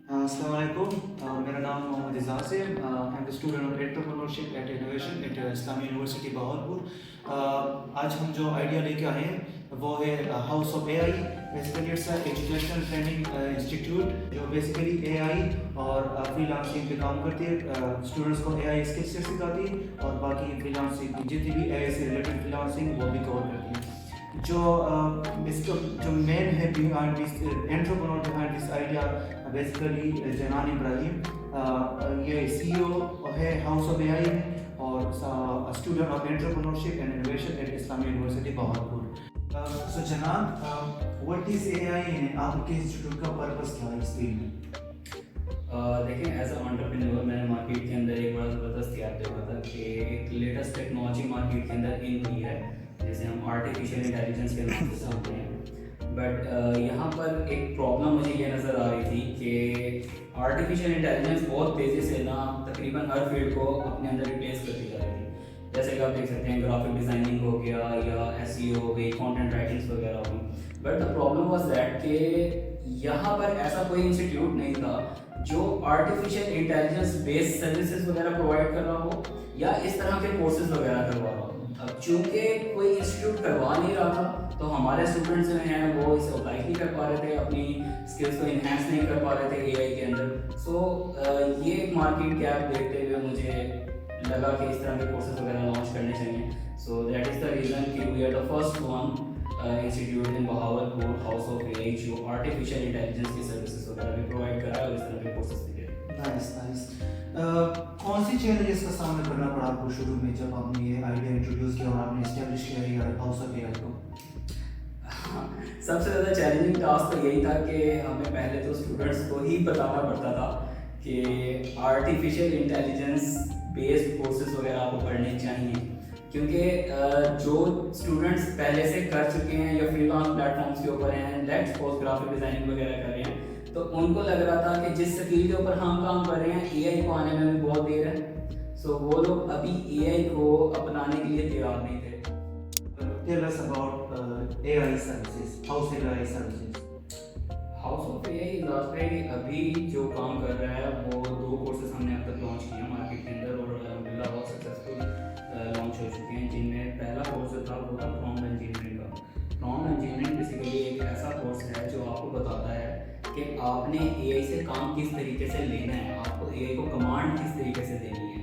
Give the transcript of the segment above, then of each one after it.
अस्सलाम वालेकुम। मेरा नाम मोहम्मद एजाज है। I am the student of entrepreneurship at innovation at Islami university Bahawalpur. आज हम जो आइडिया लेके आए हैं वो है house of AI. Basically it's educational training institute जो बेसिकली एआई और फ्रीलांसिंग पे काम करती है। स्टूडेंट्स को एआई स्किल सेट सिखाती है और बाकी फ्रीलांसिंग जितनी भी एआई से रिलेटेड फ्रीलांसिंग वो भी कवर करती है। जो इसका जो मेन है behind this entrepreneur behind this idea basically Janan Ibrahim. ये सीईओ है हाउस ऑफ एआई में और student of entrepreneurship and innovation at Islami university Bahawalpur. So Janan, what is AI and आपके इंस्टीट्यूट का पर्पस क्या है इस फील्ड में? देखिए, एज अ एंटरप्रेन्योर मैंने मार्केट के अंदर एक बड़ा ज़बरदस्त गैप देखा था कि एक लेटेस्ट टेक्नोलॉजी मार्केट के अंदर इन हुई है जिसे हम आर्टिफिशियल इंटेलिजेंस के नाम से जानते हैं। बट यहाँ पर एक प्रॉब्लम मुझे ये नज़र आ रही थी कि आर्टिफिशियल इंटेलिजेंस बहुत तेज़ी से ना तकरीबन हर फील्ड को अपने अंदर रिप्लेस करती जा रही थी। जैसे कि आप देख सकते हैं ग्राफिक डिज़ाइनिंग हो गया या एसईओ हो गई, कंटेंट राइटिंग्स वगैरह हो गई। But the problem was that कि यहाँ पर ऐसा कोई इंस्टीट्यूट नहीं था जो आर्टिफिशियल इंटेलिजेंस बेस्ड सर्विसेज वगैरह प्रोवाइड कर रहा हो या इस तरह के कोर्सेज वगैरह करवा रहा हो। अब चूंकि कोई इंस्टीट्यूट करवा नहीं रहा था तो हमारे स्टूडेंट्स जो हैं वो इसे अप्लाई नहीं कर पा रहे थे, अपनी स्किल्स को इन्हेंस नहीं कर पा रहे थे एआई के अंदर। सो ये एक मार्केट गैप देखते हुए मुझे लगा कि इस तरह के कोर्सेज वगैरह लॉन्च करने चाहिए। So that is the reason कि we are the first one institute in Bahawalpur House of AI जो आर्टिफिशियल इंटेलिजेंस की सर्विसेज वगैरह भी प्रोवाइड कर रहा है और इस तरह के कोर्सेज भी दे रहा है। Nice nice. कौन सी चैलेंजेस का सामना करना पड़ा आपको शुरू में जब आपने ये आइडिया इंट्रोड्यूस किया और आपने एस्टेब्लिश किया ये हाउस ऑफ एआई को? सबसे ज़्यादा चैलेंजिंग टास्क तो यही था कि हमें पहले तो स्टूडेंट्स को ही बताना पड़ता था कि आर्टिफिशियल इंटेलिजेंस बेस्ड कोर्सेज वगैरह आपको पढ़ने चाहिए, क्योंकि जो स्टूडेंट्स पहले से कर चुके हैं या फ्रीलांस प्लेटफॉर्म्स के ऊपर हैं, लेट्स सपोज ग्राफिक डिज़ाइनिंग वगैरह कर रहे हैं, तो उनको लग रहा था कि जिस स्किल के ऊपर हम काम कर रहे हैं एआई को आने में भी बहुत देर है। सो वो लोग अभी एआई को अपनाने के लिए तैयार नहीं थे। Tell us about AI services. House of AI services. House of AI last अभी जो काम कर रहा है वो 2 कोर्सेज हमने अब तक लॉन्च किए हैं मार्केट के अंदर और अल्हम्दुलिल्लाह बहुत सक्सेसफुल लॉन्च हो चुके हैं, जिनमें पहला कोर्स जो था वो था प्रॉम्प्ट इंजीनियरिंग का। प्रॉम्प्ट इंजीनियरिंग बेसिकली एक ऐसा कोर्स है जो आपको बताता है कि आपने एआई से काम किस तरीके से लेना है, आपको एआई को कमांड किस तरीके से देनी है।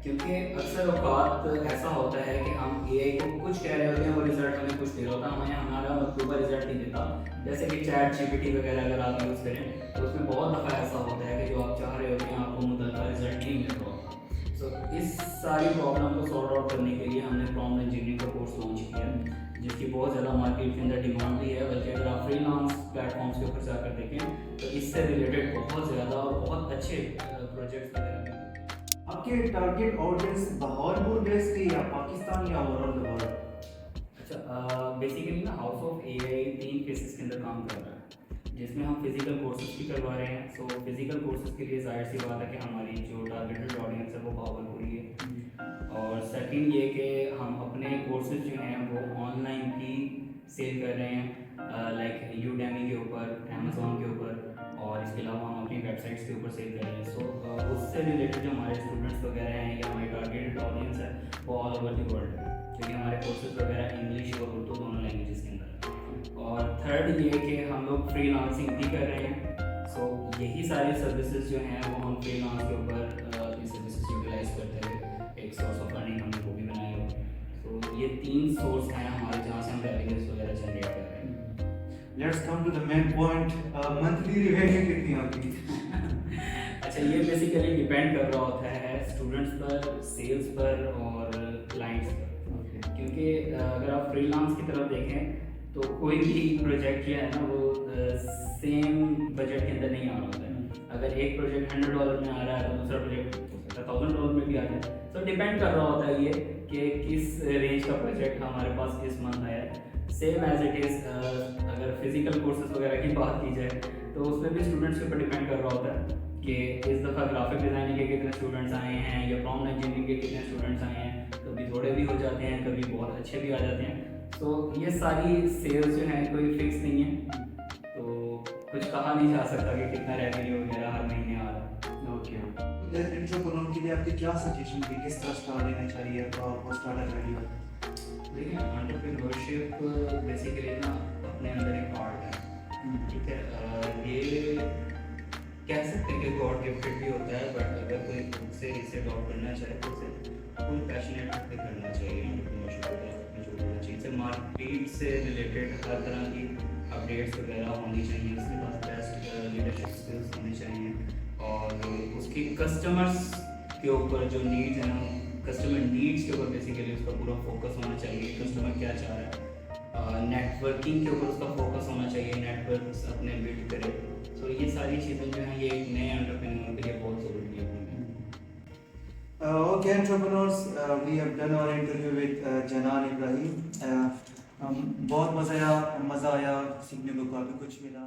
क्योंकि अक्सर औकात ऐसा होता है कि हम एआई को कुछ कह रहे होते हैं, वो रिजल्ट हमें कुछ दे रहा होता है, हमें हमारा मतलूबा रिजल्ट नहीं देता। जैसे कि चैट जीपीटी वगैरह अगर आप यूज़ करें तो उसमें बहुत दफ़ा ऐसा होता है कि जो आप चाह रहे होते हैं आपको मुतल्लका रिजल्ट नहीं मिल रहा होता। सो इस सारी प्रॉब्लम को सॉर्ट आउट करने के लिए हमने प्रॉम्प्ट इंजीनियरिंग का कोर्स लॉन्च किया है, जिसकी बहुत ज़्यादा मार्केट के अंदर डिमांड भी है। बल्कि अगर आप फ्रीलांस प्लेटफॉर्म्स के ऊपर जाकर देखें तो इससे रिलेटेड बहुत ज़्यादा और बहुत अच्छे प्रोजेक्ट्स वगैरह भी। आपके टारगेट ऑडियंस बहावलपुर बेस्ड है या पाकिस्तान या ओवरऑल द वर्ल्ड? अच्छा, बेसिकली ना हाउस ऑफ एआई 3 फेसेस के अंदर काम कर रहा है, जिसमें हम फिजिकल कोर्सेज भी करवा रहे हैं। सो फिजिकल कोर्सेज के लिए जाहिर सी बात है कि हमारी जो टारगेटेड ऑडियंस है वो बहावलपुर ही है। और सेकंड ये कि हम अपने कोर्सेज जो हैं वो ऑनलाइन भी सेल कर रहे हैं, लाइक यूडेमी के ऊपर, अमेज़ॉन के ऊपर, और इसके अलावा हम अपनी वेबसाइट्स के ऊपर सेल कर रहे हैं। सो उससे रिलेटेड जो हमारे स्टूडेंट्स वगैरह हैं या हमारी टारगेटेड ऑडियंस है वो ऑल ओवर द वर्ल्ड है, क्योंकि हमारे कोर्सेज वगैरह इंग्लिश और उर्दू दोनों लैंग्वेजेस के अंदर है। और थर्ड ये कि हम लोग फ्रीलांसिंग भी कर रहे हैं। सो यही सारी सर्विसेज जो हैं वो हम फ्रीलांस के ऊपर अपनी सर्विसेज यूटिलाइज करते हुए एक सोर्स ऑफ अर्निंग हमने वो भी बनाया हुआ है। तो ये 3 सोर्स हैं हमारे जहाँ से हम रेवेन्यूज वगैरह जनरेट कर रहे हैं। Let's come to the main point. Monthly revenue कितनी आती है? अच्छा, ये बेसिकली डिपेंड कर रहा होता है स्टूडेंट्स पर, सेल्स पर और क्लाइंट्स पर। क्योंकि अगर आप फ्रीलांस की तरफ देखें तो कोई भी प्रोजेक्ट जो है ना वो सेम बजट के अंदर नहीं आ रहा होता है। अगर एक प्रोजेक्ट $100 में आ रहा है तो दूसरा प्रोजेक्ट $1000 में भी आ जाए। तो डिपेंड कर रहा होता है ये कि किस रेंज का प्रोजेक्ट हमारे पास इस मंथ आया है। सेम एज इट इज़ अगर फिजिकल कोर्सेज वगैरह की बात की जाए तो उसमें भी स्टूडेंट्स के ऊपर डिपेंड कर रहा होता है कि इस दफ़ा ग्राफिक डिज़ाइनिंग के कितने स्टूडेंट्स आए हैं या प्रॉम्प्ट इंजीनियरिंग के कितने स्टूडेंट्स आए हैं। कभी थोड़े भी हो जाते हैं, कभी बहुत अच्छे भी आ जाते हैं। तो ये सारी सेल्स जो हैं कोई फिक्स नहीं है, तो कुछ कहा नहीं जा सकता कि कितना रेवेन्यू वगैरह हर महीने आ रहा है। ओके, एंटरप्रेन्योर के लिए आपके क्या सजेशन थी, किस तरह स्टार्ट लेना चाहिए वो स्टार्टअप आइडिया? देखिए एंटरप्रेन्योरशिप बेसिकली ना अपने अंदर एक आर्ट है, ठीक है। ये कह सकते हैं कि गॉड गिफ्टेड भी होता है, बट अगर कोई खुद से इसे अडॉप्ट करना चाहे तो उसे फुल पैशनेट होकर करना चाहिए। एंटरप्रेन्योरशिप की तरफ में जो होना चाहिए, इसे मार्केट से रिलेटेड हर तरह की अपडेट्स वगैरह होनी चाहिए, उसके पास बेस्ट लीडरशिप स्किल्स होने चाहिए, और उसकी कस्टमर्स के ऊपर जो नीड्स हैं ना, कस्टमर नीड्स के ऊपर बेसिकली उसका पूरा फोकस होना चाहिए, कस्टमर क्या चाह रहा है। नेटवर्किंग के ऊपर उसका फोकस होना चाहिए, नेटवर्क अपने बिल्ड करे। तो ये सारी चीज़ें जो हैं ये एक नए एंटरप्रेन्योर के लिए बहुत ज़रूरी है। Okay, entrepreneurs, we have done our interview with जनान Ibrahim. बहुत मज़ा आया, सीखने को काफ़ी कुछ मिला.